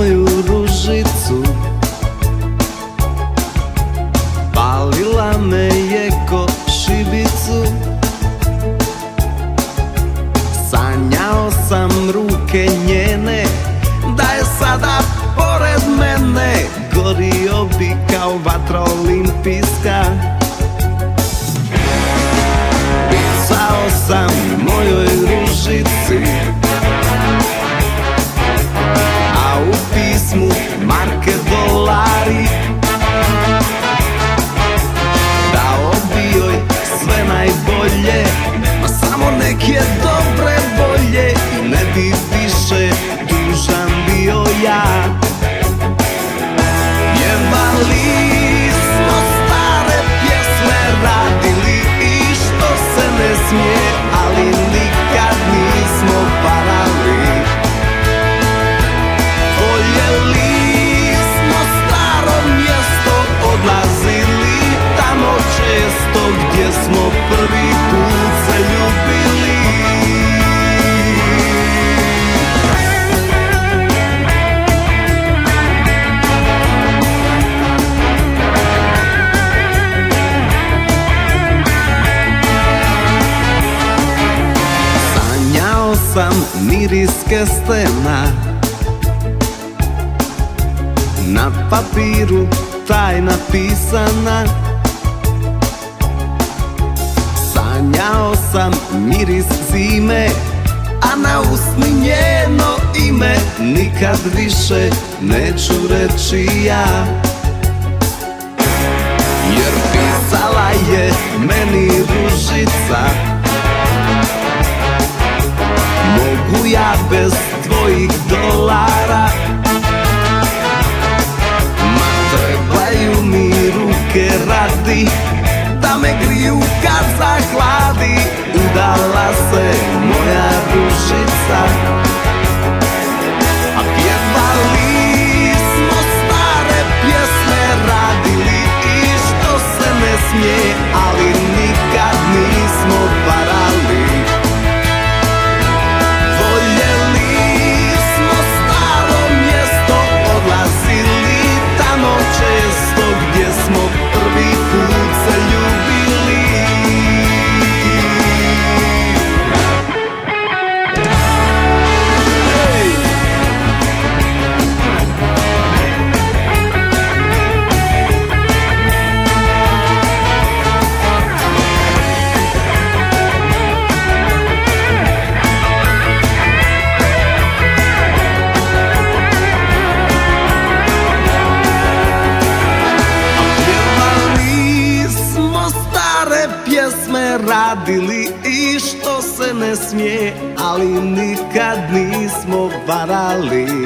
moju ružicu, palila me je ko šibicu. Sanjao sam ruke njene, da je sada pored mene, gorio bi kao vatra olimpijska. Pisao sam mojoj ružici, a u pismu marke, dolari. Dao bi joj sve najbolje, ma samo neke dobre volje, i ne bi više dužan bio ja. Pjevali smo stare pjesme, radili i što se ne smije, ali nikad nismo varali. Voljeli smo staro mjesto, odlazili tamo često, gdje smo prvi put se ljubili. Sanjao sam miris kestena, na papiru tajna pisana. Sanjao sam miris zime, a na usni njeno ime. Nikad više neću reći ja, jer pisala je meni ružica. Mogu ja bez tvojih dolara, ma trebaju mi ruke radi, da me griju kad zahladi. Udala se moja ružica, a pjevali smo stare pjesme, radili i što se ne smije, ali nikad nismo varali. Voljeli smo staro mjesto, odlazili tamo često, gdje smo prvi put se ljubili. Radili i što se ne smije, ali nikad nismo varali.